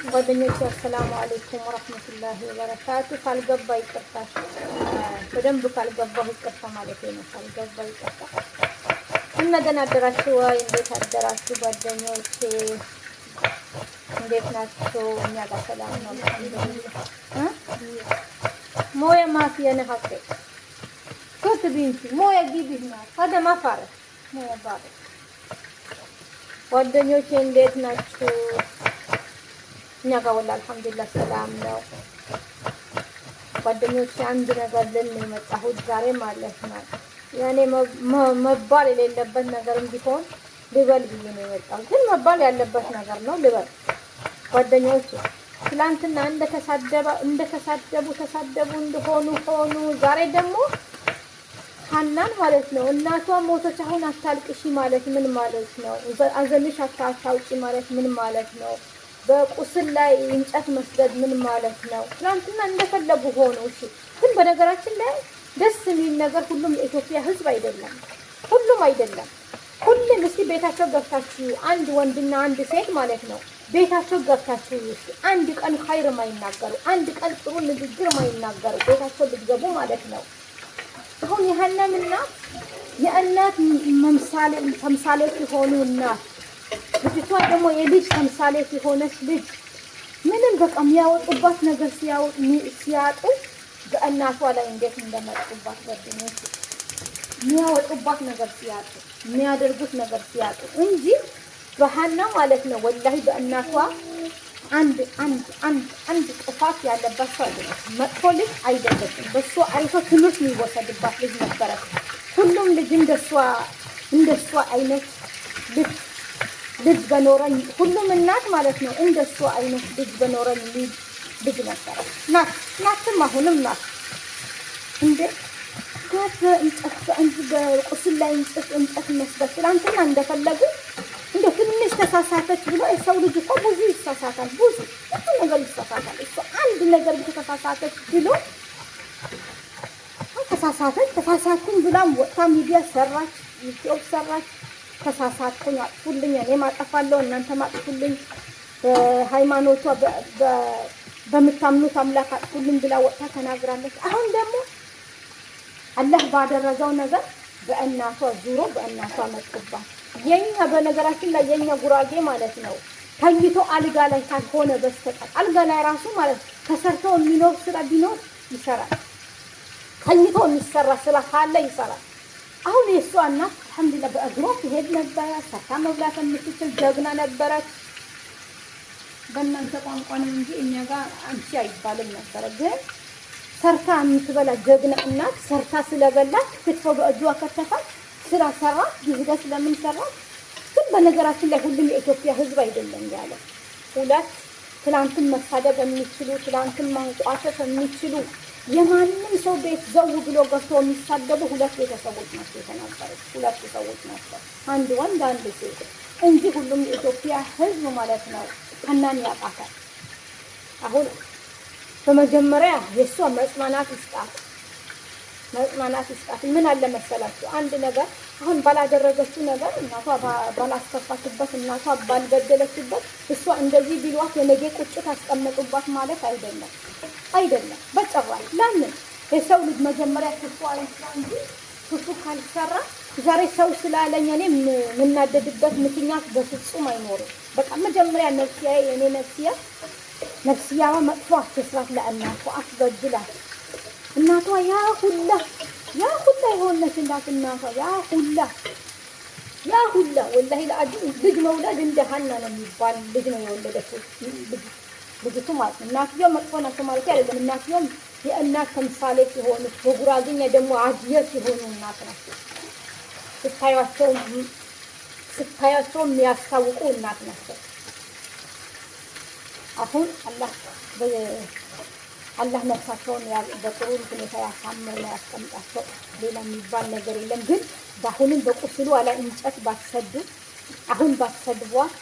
ጓደኞቼ አሰላሙ አለይኩም ወራህመቱላሂ ወበረካቱ። ካልገባ ይቅርታ፣ በደንብ ካልገባሁ ይቅርታ ማለት ነው። ካልገባ ይቅርታ። እና ደህና አደራችሁ ወይ? እንዴት አደራችሁ ጓደኞቼ? እንዴት ናችሁ? እኛ ጋር ሰላም ነው አልሐምዱሊላህ። مويه ما فيها نفقه كنت بنتي مويه جيبي هنا هذا ما فارغ مويه بارد ጓደኞቼ እንዴት ናችሁ? እኛ ጋር ወላሂ አልሐምዱሊላህ ሰላም ነው ጓደኞቼ። አንድ ነገር ልል የመጣሁት ዛሬ ማለት ነው። ያኔ መባል የሌለበት ነገርም ቢሆን ልበል ብዬ ነው የመጣሁት። ግን መባል ያለበት ነገር ነው ልበል ጓደኞቼ። ትላንትና ተሳደቡ እንደሆኑ ሆኑ። ዛሬ ደግሞ ሀናን ማለት ነው እናቷ ሞተች አሁን አታልቅሺ ማለት ምን ማለት ነው? አዘንሽ አታውጪ ማለት ምን ማለት ነው? በቁስል ላይ እንጨት መስደድ ምን ማለት ነው? ትላንትና እንደፈለጉ ሆኑ። እሺ፣ ግን በነገራችን ላይ ደስ የሚል ነገር ሁሉም የኢትዮጵያ ሕዝብ አይደለም፣ ሁሉም አይደለም። ሁሉም እስቲ ቤታቸው ገብታችሁ አንድ ወንድና አንድ ሴት ማለት ነው ቤታቸው ገብታችሁ እስቲ አንድ ቀን ኸይር ማይናገሩ፣ አንድ ቀን ጥሩ ንግግር ማይናገሩ ቤታቸው ልትገቡ ማለት ነው። አሁን የሀናም እናት የእናት ተምሳሌት የሆኑ እናት፣ ልጅቷ ደግሞ የልጅ ተምሳሌት የሆነች ልጅ ምንም በቃ የሚያወጡባት ነገር ሲያጡ በእናቷ ላይ እንዴት እንደመጡባት ጓደኞች፣ የሚያወጡባት ነገር ሲያጡ የሚያደርጉት ነገር ሲያጡ እንጂ በሀና ማለት ነው ወላሂ በእናቷ አንድ ጥፋት ያለባት ሰው አይደለም። መጥፎ ልጅ አይደለችም። በሷ አይቶ ትምህርት የሚወሰድባት ልጅ ነበረች። ሁሉም ልጅ እንደሷ አይነት ልጅ በኖረኝ ሁሉም እናት ማለት ነው እንደሷ አይነት ልጅ በኖረኝ ልጅ ነበረች። ናትም አሁንም ናት እንዴ ጋር በቁስል ላይ እንጨት መስበት ትላንትና እንደፈለጉ እንደ ትንሽ ተሳሳተች ብሎ የሰው ልጅ እኮ ብዙ ይሳሳታል፣ ብዙ ነገር ይሳሳታል። እሱ አንድ ነገር ተሳሳተች ብሎ ተሳሳትኩኝ ብላም ወጣ ሚዲያ ሰራች፣ ዩቲዩብ ሰራች። ተሳሳትኩኝ አጥፉልኝ፣ እኔ ማጠፋለሁ እናንተ ማጥፉልኝ፣ በሃይማኖቷ በምታምኑት አምላክ አጥፉልኝ ብላ ወጣ ተናግራለች። አሁን ደግሞ አላህ ባደረገው ነገር በእናቷ ዙሮ በእናቷ መጥቷል። የኛ በነገራችን ላይ የኛ ጉራጌ ማለት ነው ተኝቶ አልጋ ላይ ካልሆነ በስተቀር አልጋ ላይ ራሱ ማለት ተሰርቶ የሚኖር ስራ ቢኖር ይሰራል። ተኝቶ የሚሰራ ስራ ካለ ይሰራል። አሁን የእሷ እናት አልሐምዱሊላህ በእግሯ ትሄድ ነበረ፣ ሰርታ መብላት የምትችል ጀግና ነበረች። በእናንተ ቋንቋ ነው እንጂ እኛ ጋር አንቺ አይባልም ነበረ። ግን ሰርታ የምትበላ ጀግና እናት ሰርታ ስለበላች ክትፎ በእጇ ከተፋች ስራ ሰራ ጊዜ ስለምን ሰራ። ግን በነገራችን ላይ ሁሉም የኢትዮጵያ ሕዝብ አይደለም ያለ ሁለት ትላንትን መሳደብ የሚችሉ ትላንትን ማንቋሸሽ የሚችሉ የማንም ሰው ቤት ዘው ብሎ ገብቶ የሚሳደቡ ሁለት ቤተሰቦች ናቸው የተናገሩት። ሁለት ሰዎች ናቸው፣ አንድ ወንድ አንድ ሴት እንጂ ሁሉም የኢትዮጵያ ሕዝብ ማለት ነው ሀናን ያውቃታል። አሁን በመጀመሪያ የእሷ መጽናናት ይስጣት። ምን አለ መሰላችሁ አንድ ነገር አሁን ባላደረገችው ነገር እናቷ ባላስከፋችበት እናቷ ባልገደለችበት እሷ እንደዚህ ቢሏት የነገ ቁጭት አስቀመጡባት ማለት አይደለም በጭራሽ። ለምን የሰው ልጅ መጀመሪያ ክፉ አይስራ እንጂ ክፉ ካልሰራ ዛሬ ሰው ስላለኝ እኔ የምናደድበት ምክንያት በፍጹም አይኖርም። በቃ መጀመሪያ የኔ ነፍስያዋ መጥፎ አትስራት፣ ለእናቷ አትበድላት። እናቷ ያ ሁላ የሆነችላት እናቷ ያ ሁላ ወላሂ ለአዲስ ልጅ መውለድ እንደ ሀና ነው የሚባል ልጅ ነው የወለደችው ልጅቱ ማለት ነው። እናትየው መጥፎ ናቸው ማለት አይደለም። እናትየው የእናት ተምሳሌት የሆኑ በጉራጌኛ ደግሞ አጅየት የሆኑ እናት ናቸው። ስታያቸው የሚያስታውቁ እናት ናቸው። አሁን አላህ ነፍሳቸውን በጥሩ ሁኔታ ያሳምር ነው ያስቀምጣቸው። ሌላ የሚባል ነገር የለም። ግን በአሁንም በቁስሉ ላይ እንጨት ባትሰዱ፣ አሁን ባትሰድቧት፣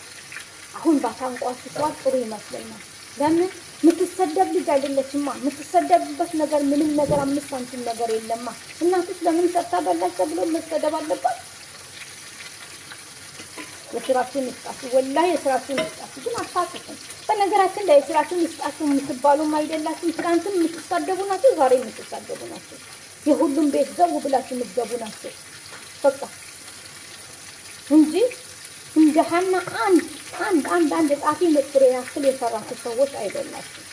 አሁን ባታንቋሽሿት ጥሩ ይመስለኛል። ለምን የምትሰደብ ልጅ አይደለችማ። የምትሰደብበት ነገር ምንም ነገር 5 ሳንቲም ነገር የለማ። እናትሽ ለምን ሰርታ በላች ተብሎ መሰደብ አለባት? የስራችን ይስጣችሁ፣ ወላሂ የስራችን ይስጣችሁ። ግን አታጥፉም። በነገራችን ላይ ስራችሁን ይስጣችሁ የምትባሉም አይደላችሁም። ትናንትም የምትሳደቡ ናቸው፣ ዛሬ የምትሳደቡ ናቸው። የሁሉም ቤት ዘው ብላችሁ የምትገቡ ናቸው በቃ እንጂ እንደ ሀና አንድ ጣፊ ምጥሬ ያክል የሰራችሁ ሰዎች አይደላችሁ።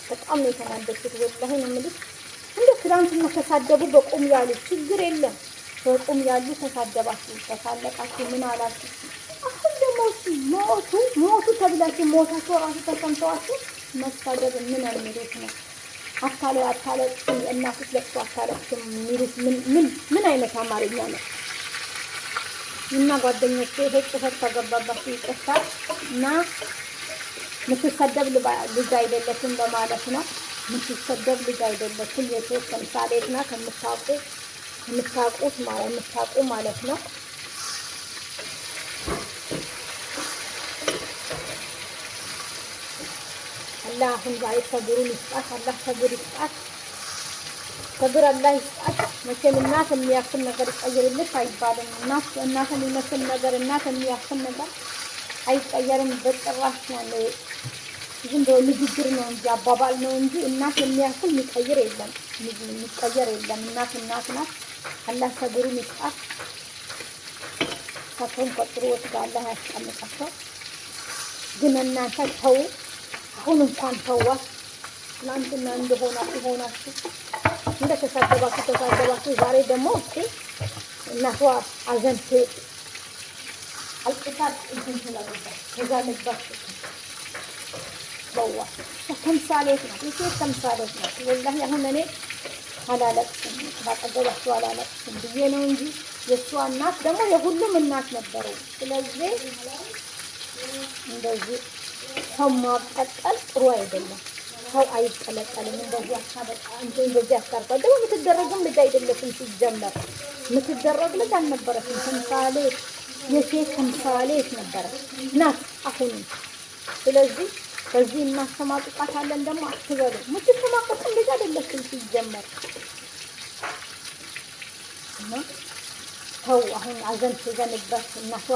በጣም ነው የተናደድኩት ወላሂ ነው የምልሽ። እንደ ትናንትና ተሳደቡ በቁም ያሉ ችግር የለም። በቁም ያሉ ተሳደባችሁ፣ ተሳለቃችሁ፣ ምን አላችሁ? አሁን ደግሞ ሞቱ ተብላችሁ ሞታችሁ ራሱ ተሰምተዋችሁ መሳደብ ምን የሚሉት ነው? አታለቅስም እናትሽ ለቅሶ አታለቅስም የሚሉት ምን አይነት አማርኛ ነው? እና ጓደኞቼ ይሄ ጽፈት ተገባባችሁ ይቅርታ። እና ምትሰደብ ልጅ አይደለችም በማለት ነው። ምትሰደብ ልጅ አይደለችም። የሴት ተምሳሌት ናት። የምታውቁ ማለት ነው። አላህ አሁን ዛሬ ሰብሩን ይስጣት። አላህ ሰብር ይስጣት። ሰብር አላህ ይስጣት። መቼም እናት የሚያክል ነገር ይቀየርልሽ አይባልም። እናት የሚመስል ነገር እናት የሚያክል ነገር አይቀየርም በጭራሽ። ያለው ዝም ብሎ ንግግር ነው እንጂ አባባል ነው እንጂ እናት የሚያክል የሚቀየር የለም። እናት ናት። አላህ ሰብሩን ይስጣት። ሰውን ቆጥሮ ወጥቶ አላህ ያስቀምጣቸው። ግን እናንተ ተው፣ አሁን እንኳን ተዋት። ትናንትና ሆናችሁ እንደተሳደባችሁ ዛሬ ደግሞ እስኪ እናቷ አዘንት አልቅሳት እንትን ትላለች። ተዛለባችሁ በዋ ተምሳሌት ናት። የሴት ተምሳሌት ናት። ወላሂ አሁን እኔ አላለቅስም፣ ባጠገባችሁ አላለቅስም ብዬ ነው እንጂ የእሷ እናት ደግሞ የሁሉም እናት ነበሩ። ስለዚህ እንደዚህ ሰው ማብጠልጠል ጥሩ አይደለም። ሰው አይጠለጠልም። እንደዚህ አስታርቋል። ደግሞ የምትደረግም ልጅ አይደለችም። ሲጀመር የምትደረግ ልጅ አልነበረችም። ተምሳሌት የሴት ተምሳሌት ነበረች ናት አሁንም። ስለዚህ በዚህ እናስተማቅቃታለን ደግሞ አትበሉ። የምትሸማቀቅም ልጅ አይደለችም ሲጀመር እና ተው አሁን አዘን ትዘንበት እናቷ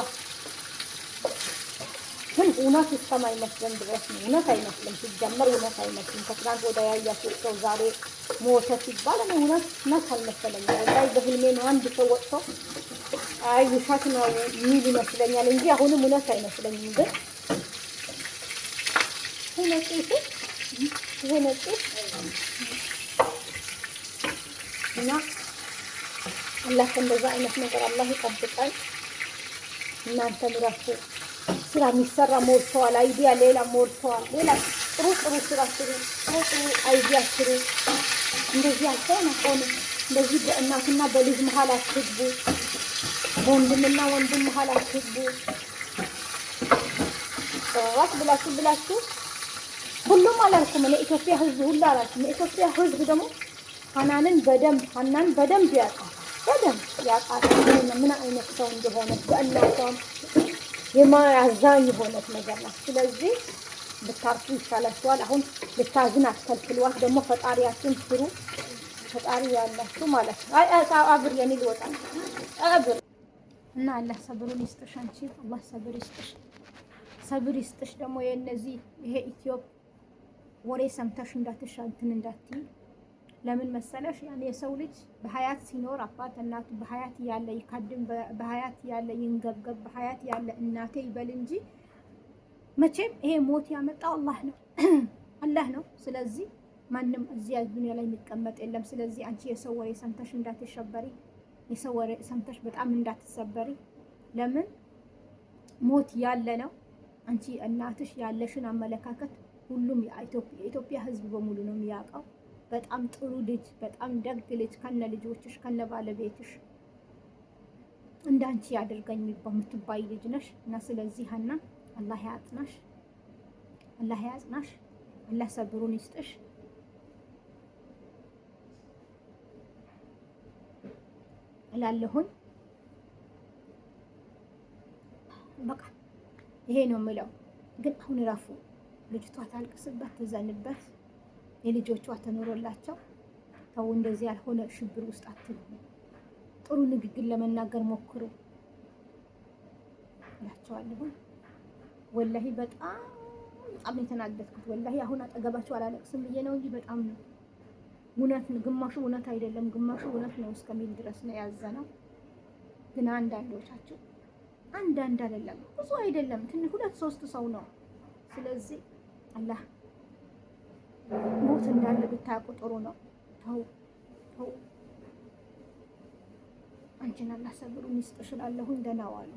ግን እውነት እስከማይመስለን ድረስ ነው። እውነት አይመስልም ሲጀመር እውነት አይመስልም። ከትናንት ወደ ያያችሁ ሰው ዛሬ ሞተ ሲባል እኔ እውነት አልመሰለኝም። ወላሂ በህልሜ ነው አንድ ሰው ወጥቶ አይ ውሸት ነው የሚል ይመስለኛል እንጂ አሁንም እውነት አይመስለኝም። ግን ይሄ ነጭ እና አላህ እንደዛ አይነት ነገር አላህ ይጠብቃል። እናንተ ምራፉ ስራ የሚሰራ ሞልተዋል። አይዲያ ሌላ ሞልተዋል። ሌላ ጥሩ ስራ ስሩ። ጥሩ አይዲያ ስሩ። እንደዚህ አልሆነ እንደዚህ በእናትና በልጅ መሀል አትግቡ። በወንድምና ወንድም መሀል አትግቡ። ራስ ብላችሁ ሁሉም አላልኩም። ለኢትዮጵያ ህዝብ ሁሉ አላልኩም። የኢትዮጵያ ህዝብ ደግሞ ሀናን በደንብ ያውቃል። ምን አይነት ሰው እንደሆነ በእናቷም የማያዛኝ የሆነት ነገር ናት። ስለዚህ ብታርፉ ይሻላችኋል። አሁን ልታዝን አትከልክሏት። ደግሞ ፈጣሪያችን ፍሩ። ፈጣሪ ያላችሁ ማለት ነው። አብር የሚል ወጣ አብር እና አላህ ሰብሩን ይስጥሽ። አንቺ አላህ ሰብር ይስጥሽ። ደግሞ የነዚህ ይሄ ኢትዮጵ ወሬ ሰምተሽ እንዳትሻንትን እንዳትይ። ለምን መሰለሽ? ያን የሰው ልጅ በሀያት ሲኖር አባት እናቱ በሀያት ያለ ይካድም፣ በሀያት ያለ ይንገብገብ፣ በሀያት ያለ እናቴ ይበል እንጂ መቼም ይሄ ሞት ያመጣው አላህ ነው። ስለዚህ ማንም እዚህ ዱንያ ላይ የሚቀመጥ የለም። ስለዚህ አንቺ የሰው ወሬ ሰምተሽ እንዳትሸበሪ፣ የሰው ወሬ ሰምተሽ በጣም እንዳትሰበሪ። ለምን ሞት ያለ ነው። አንቺ እናትሽ ያለሽን አመለካከት ሁሉም የኢትዮጵያ ሕዝብ በሙሉ ነው የሚያውቀው። በጣም ጥሩ ልጅ፣ በጣም ደግ ልጅ ከነ ልጆችሽ ከነ ባለቤትሽ እንዳንቺ ያድርገኝ የምትባይ ልጅ ነሽ እና ስለዚህ ሀና አላህ ያጽናሽ፣ አላህ ሰብሩን ይስጥሽ እላለሁኝ። በቃ ይሄ ነው የምለው። ግን አሁን እረፉ። ልጅቷ ታልቅስበት፣ ትዘንበት፣ የልጆቿ ተኖሮላቸው ተው። እንደዚህ ያልሆነ ሽብር ውስጥ አትግቡ። ጥሩ ንግግር ለመናገር ሞክሩ እላቸዋለሁ። ወላሂ በጣም በጣም የተናደድኩት ወላሂ። አሁን አጠገባቸው አላለቅስም ብዬ ነው እንጂ በጣም ነው እውነት ነው። ግማሹ እውነት አይደለም፣ ግማሹ እውነት ነው እስከሚል ድረስ ነው ያዘነው። ግን አንዳንዶቻችሁ አንዳንድ አይደለም ብዙ አይደለም ትንሽ 2-3 ሰው ነው። ስለዚህ አላህ ሞት እንዳለ ብታውቁ ጥሩ ነው። ተው ተው። አንቺን አላህ ሰብሩን ይስጥሽ እላለሁ። ደህና ዋሉ።